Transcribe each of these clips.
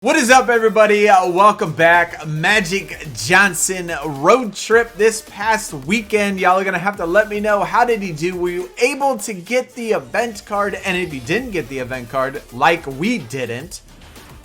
What is up, everybody? Welcome back. Magic Johnson road trip this past weekend. Y'all are gonna have to let me know, how did he do? Were you able to get the event card? And if you didn't get the event card, like we didn't,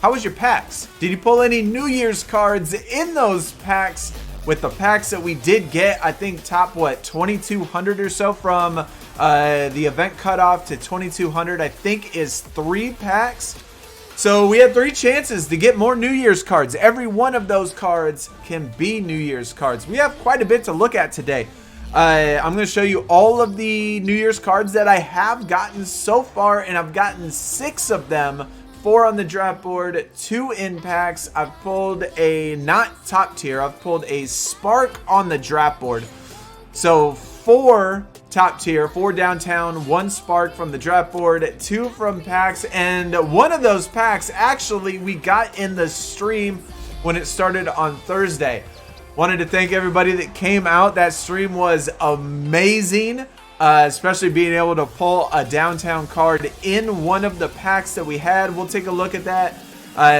how was your packs? Did you pull any New Year's cards in those packs? With the packs that we did get, I think top 2200 or so from the event cutoff to 2200, I think is 3 packs. So we had 3 chances to get more New Year's cards. Every one of those cards can be New Year's cards. We have quite a bit to look at today. I'm going to show you all of the New Year's cards that I have gotten so far, and I've gotten 6 of them. 4 on the draft board, 2 in packs. I've pulled a not top tier. I've pulled a Spark on the draft board. So 4 top tier, 4 downtown, 1 Spark from the draft board, 2 from packs, and one of those packs actually we got in the stream when it started on Thursday. Wanted to thank everybody that came out. That stream was amazing, especially being able to pull a downtown card in one of the packs that we had. We'll take a look at that.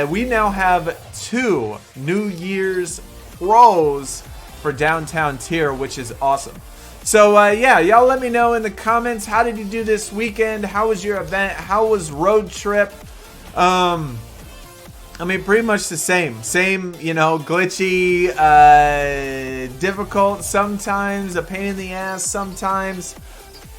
We now have 2 New Year's pros for downtown tier, which is awesome. So yeah, y'all let me know in the comments, how did you do this weekend? How was your event? How was road trip? I mean, pretty much the same, you know, glitchy, difficult sometimes, a pain in the ass sometimes.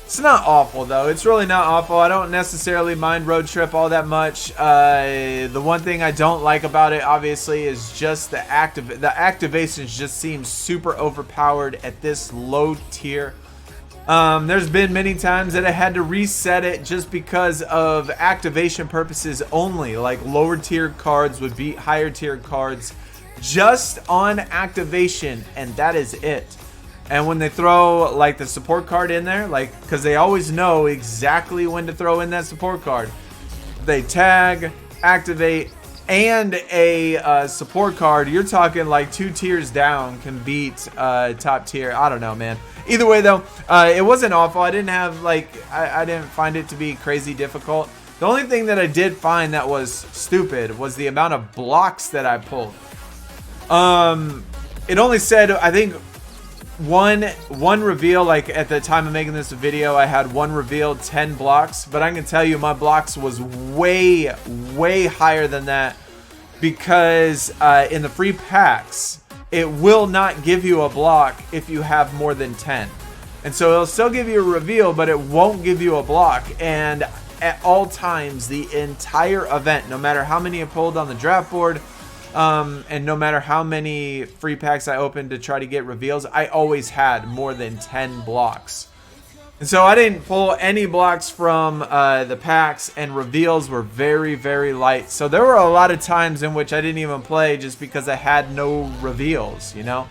It's not awful though. It's really not awful. I don't necessarily mind road trip all that much. The one thing I don't like about it, obviously, is just the activations just seem super overpowered at this low tier. There's been many times that I had to reset it just because of activation purposes only. Like lower tier cards would beat higher tier cards just on activation, and that is it. And when they throw like the support card in there, like, because they always know exactly when to throw in that support card. They tag, activate, and a support card. You're talking like 2 tiers down can beat top tier. I don't know, man. Either way though, it wasn't awful. I didn't have like, I didn't find it to be crazy difficult. The only thing that I did find that was stupid was the amount of blocks that I pulled. It only said, I think, one reveal. Like at the time of making this video, I had 1 reveal, 10 blocks, but I can tell you my blocks was way higher than that, because in the free packs it will not give you a block if you have more than 10, and so it'll still give you a reveal, but it won't give you a block. And at all times, the entire event, no matter how many I pulled on the draft board, and no matter how many free packs I opened to try to get reveals, I always had more than 10 blocks. And so I didn't pull any blocks from the packs, and reveals were very light. So there were a lot of times in which I didn't even play just because I had no reveals, you know?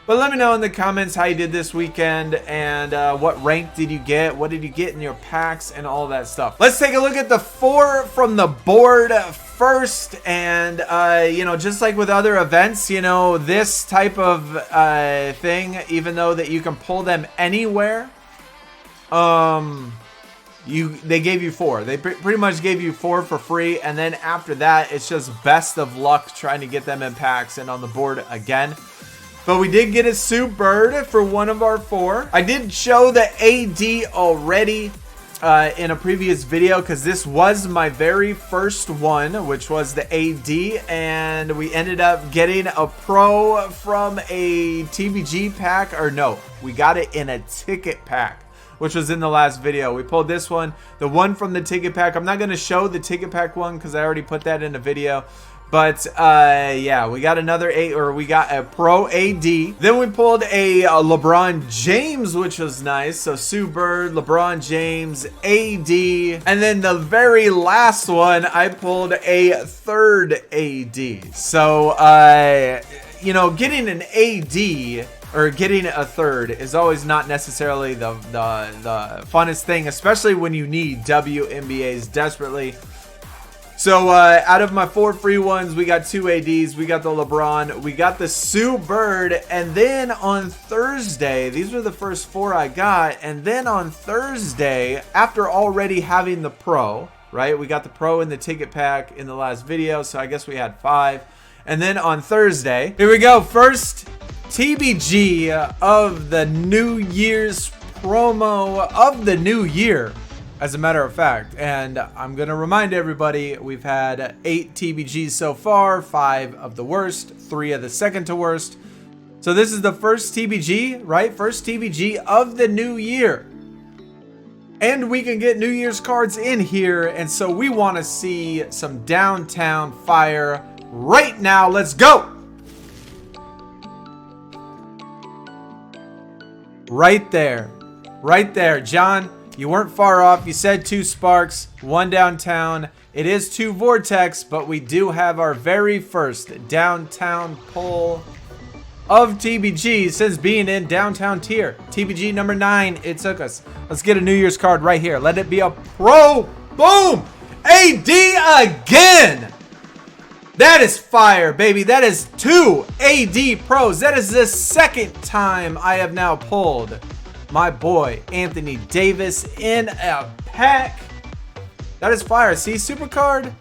But let me know in the comments how you did this weekend, and what rank did you get? What did you get in your packs and all that stuff? Let's take a look at the 4 from the board first. And you know, just like with other events, you know, this type of thing, even though that you can pull them anywhere, they gave you 4. They pretty much gave you 4 for free, and then after that it's just best of luck trying to get them in packs and on the board again. But we did get a Sue Bird for one of our 4. I did show the AD already in a previous video, because this was my very first one, which was the AD, and we ended up getting a pro from a TBG pack, or no, we got it in a ticket pack, which was in the last video. We pulled this one, the one from the ticket pack. I'm not going to show the ticket pack one because I already put that in a video. But yeah, we got we got a pro AD. Then we pulled a LeBron James, which was nice. So Sue Bird, LeBron James, AD. And then the very last one, I pulled a 3rd AD. So, you know, getting an AD or getting a 3rd is always not necessarily the funnest thing, especially when you need WNBAs desperately. So out of my 4 free ones, we got 2 ADs, we got the LeBron, we got the Sue Bird, and then on Thursday, these were the first 4 I got, and then on Thursday, after already having the Pro, right? We got the Pro and the ticket pack in the last video, so I guess we had 5. And then on Thursday, here we go. First TBG of the New Year's promo of the new year, as a matter of fact. And I'm going to remind everybody, we've had 8 TBGs so far, 5 of the worst, 3 of the second to worst. So this is the first TBG, right? First TBG of the new year. And we can get New Year's cards in here. And so we want to see some downtown fire right now. Let's go. Right there. Right there. John, you weren't far off. You said 2 sparks, 1 downtown. It is 2 Vortex, but we do have our very first downtown pull of TBG since being in downtown tier. TBG number 9, it took us. Let's get a New Year's card right here. Let it be a pro. Boom. AD again. That is fire, baby. That is 2 AD pros. That is the second time I have now pulled my boy Anthony Davis in a pack. That is fire. See, SuperCard,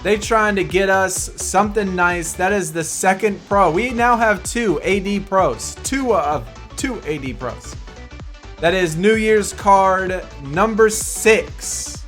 they trying to get us something nice. That is the second pro. We now have 2 AD pros. 2 AD pros. That is New Year's card number 6.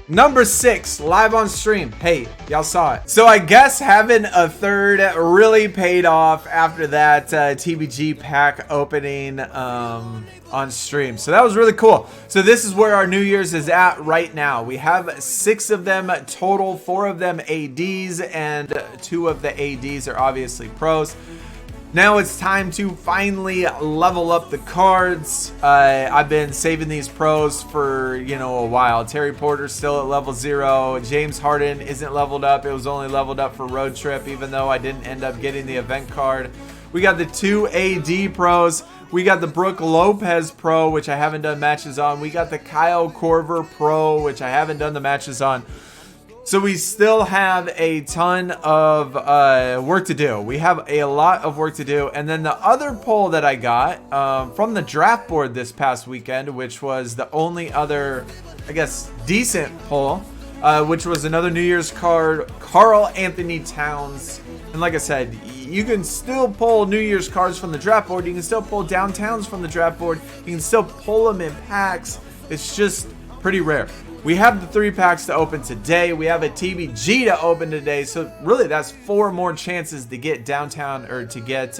Number 6, live on stream. Hey, y'all saw it. So I guess having a third really paid off after that TBG pack opening on stream. So that was really cool. So this is where our New Year's is at right now. We have 6 of them total, 4 of them ADs, and 2 of the ADs are obviously pros. Now it's time to finally level up the cards. I've been saving these pros for, a while. Terry Porter's still at level 0. James Harden isn't leveled up. It was only leveled up for Road Trip, even though I didn't end up getting the event card. We got the 2 AD pros. We got the Brooke Lopez pro, which I haven't done matches on. We got the Kyle Korver pro, which I haven't done the matches on. So we still have a ton of work to do. We have a lot of work to do. And then the other poll that I got from the draft board this past weekend, which was the only other, I guess, decent poll, which was another New Year's card, Karl Anthony Towns. And like I said, you can still pull New Year's cards from the draft board. You can still pull downtowns from the draft board. You can still pull them in packs. It's just pretty rare. We have the 3 packs to open today. We have a TBG to open today. So really that's 4 more chances to get downtown or to get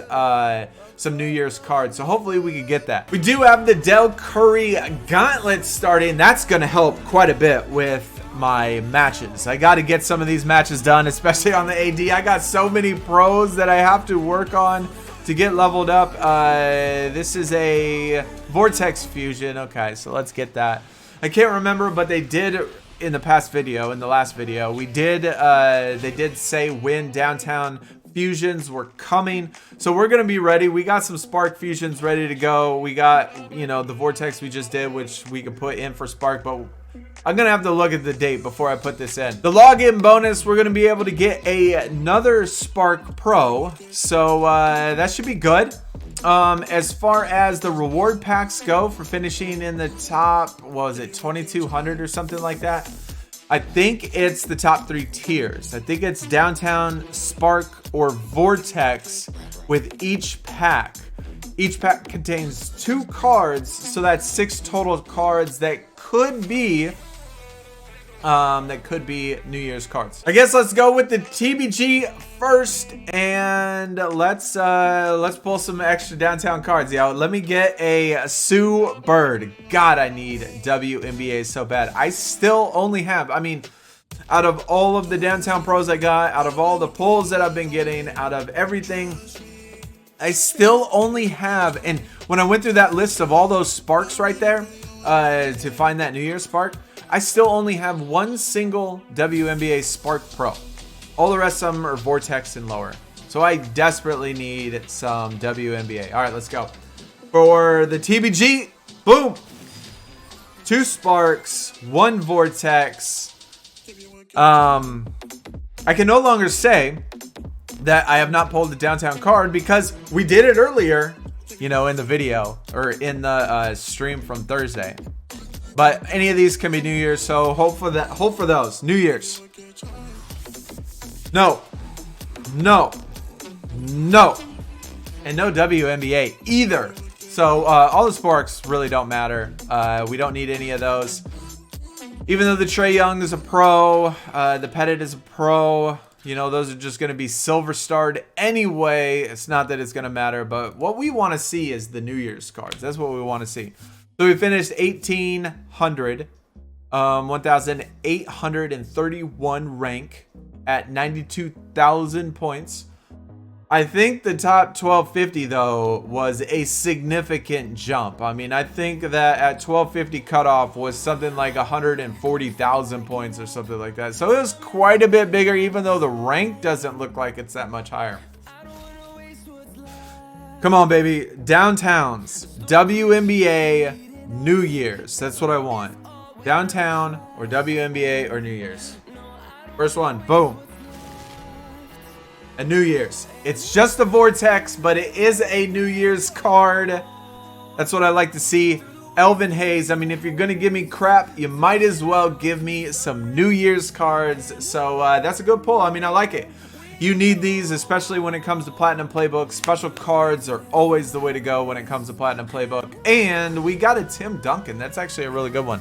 some New Year's cards. So hopefully we can get that. We do have the Del Curry Gauntlet starting. That's going to help quite a bit with my matches. I got to get some of these matches done, especially on the AD. I got so many pros that I have to work on to get leveled up. This is a Vortex Fusion. Okay, so let's get that. I can't remember, but they did in the past video, in the last video, they did say when downtown fusions were coming. So we're going to be ready. We got some Spark fusions ready to go. We got, the Vortex we just did, which we could put in for Spark, but I'm going to have to look at the date before I put this in. The login bonus, we're going to be able to get another Spark Pro. So that should be good. As far as the reward packs go for finishing in the top, what was it, 2200 or something like that? I think it's the top 3 tiers. I think it's Downtown, Spark, or Vortex with each pack. Each pack contains 2 cards, so that's 6 total cards that could be New Year's cards. I guess let's go with the TBG first, and let's pull some extra downtown cards. Yeah, let me get a Sue Bird. God, I need WNBA so bad. I still only have, out of all of the downtown pros I got, out of all the pulls that I've been getting, out of everything, I still only have, and when I went through that list of all those sparks right there to find that New Year's spark, I still only have 1 single WNBA Spark Pro. All the rest of them are Vortex and lower. So I desperately need some WNBA. All right, let's go. For the TBG, boom. 2 Sparks, 1 Vortex. I can no longer say that I have not pulled the downtown card because we did it earlier, in the video or in the stream from Thursday. But any of these can be New Year's, so hope for that. Hope for those. New Year's. No. No. No. And no WNBA either. So all the sparks really don't matter. We don't need any of those. Even though the Trae Young is a pro, the Pettit is a pro, you know, those are just going to be silver starred anyway. It's not that it's going to matter, but what we want to see is the New Year's cards. That's what we want to see. So we finished 1,831 rank at 92,000 points. I think the top 1250 though was a significant jump. I mean, I think that at 1250 cutoff was something like 140,000 points or something like that. So it was quite a bit bigger, even though the rank doesn't look like it's that much higher. Come on, baby. Downtowns, WNBA, New Year's. That's what I want. Downtown or WNBA or New Year's. First one, boom. A New Year's. It's just a Vortex, but it is a New Year's card. That's what I like to see. Elvin Hayes. I mean, if you're going to give me crap, you might as well give me some New Year's cards. So that's a good pull. I mean, I like it. You need these, especially when it comes to Platinum Playbook. Special cards are always the way to go when it comes to Platinum Playbook. And we got a Tim Duncan. That's actually a really good one.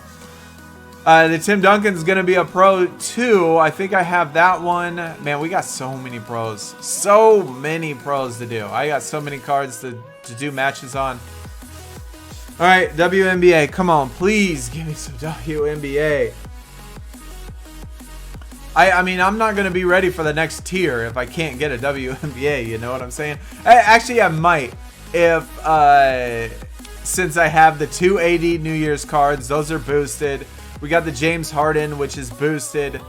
The Tim Duncan's going to be a pro too. I think I have that one. Man, we got so many pros. So many pros to do. I got so many cards to do matches on. All right, WNBA. Come on, please give me some WNBA. I mean, I'm not going to be ready for the next tier if I can't get a WNBA. You know what I'm saying? Actually, I might. If, since I have the 2 AD New Year's cards, those are boosted. We got the James Harden, which is boosted.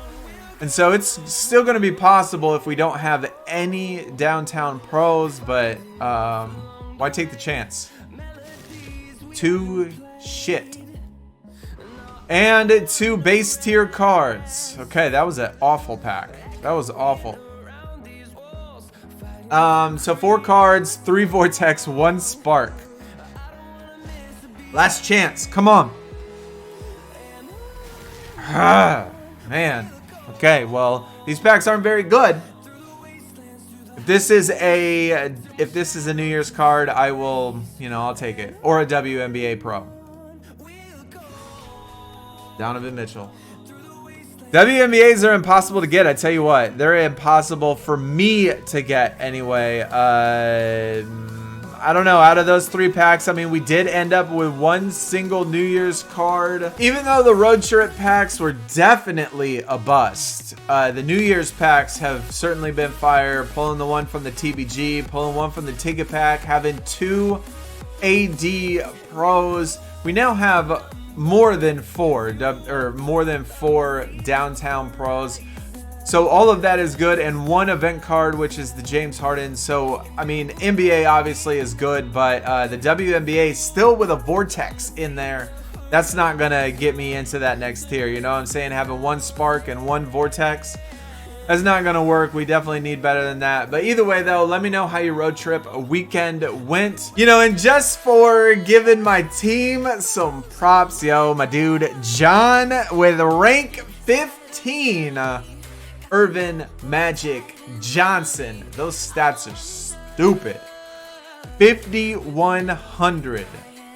And so it's still going to be possible if we don't have any downtown pros, but why take the chance? 2 shit. And 2 base tier cards. Okay, that was an awful pack. That was awful. So 4 cards, 3 Vortex, 1 Spark. Last chance. Come on. Man. Okay, well, these packs aren't very good. If this is a New Year's card, I will, you know, I'll take it. Or a WNBA Pro. Donovan Mitchell. WNBAs are impossible to get, I tell you what. They're impossible for me to get anyway. I don't know, out of those 3 packs, I mean, we did end up with 1 single New Year's card. Even though the road trip packs were definitely a bust, the New Year's packs have certainly been fire. Pulling the one from the TBG, pulling one from the ticket pack, having 2 AD pros. We now have more than 4 downtown pros. So all of that is good, and 1 event card, which is the James Harden. So, I mean, NBA obviously is good, but the WNBA still with a Vortex in there. That's not going to get me into that next tier. You know what I'm saying? Having 1 Spark and 1 Vortex, that's not going to work. We definitely need better than that. But either way, though, let me know how your road trip weekend went. You know, and just for giving my team some props, yo, my dude John with rank 15. Irvin Magic Johnson. Those stats are stupid. 5,100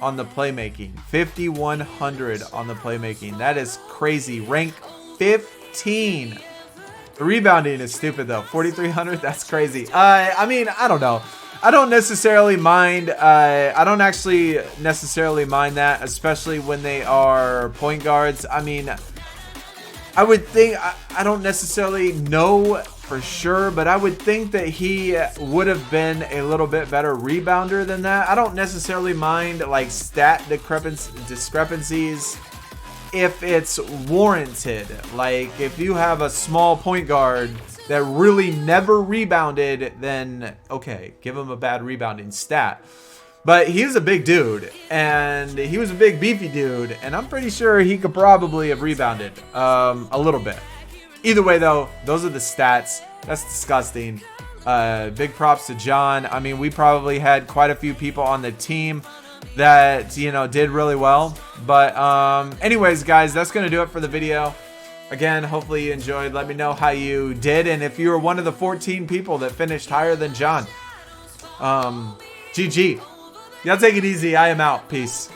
on the playmaking. 5,100 on the playmaking. That is crazy. Rank 15. The rebounding is stupid though. 4,300. That's crazy. I mean, I don't know. I don't necessarily mind. I don't actually necessarily mind that, especially when they are point guards. I mean, I would think, I don't necessarily know for sure, but I would think that he would have been a little bit better rebounder than that. I don't necessarily mind like stat discrepancies if it's warranted. Like if you have a small point guard that really never rebounded, then okay, give him a bad rebounding stat. But he was a big dude, and he was a big beefy dude, and I'm pretty sure he could probably have rebounded a little bit. Either way, though, those are the stats. That's disgusting. Big props to John. I mean, we probably had quite a few people on the team that, you know, did really well. But anyways, guys, that's going to do it for the video. Again, hopefully you enjoyed. Let me know how you did. And if you were one of the 14 people that finished higher than John, GG. Y'all take it easy. I am out. Peace.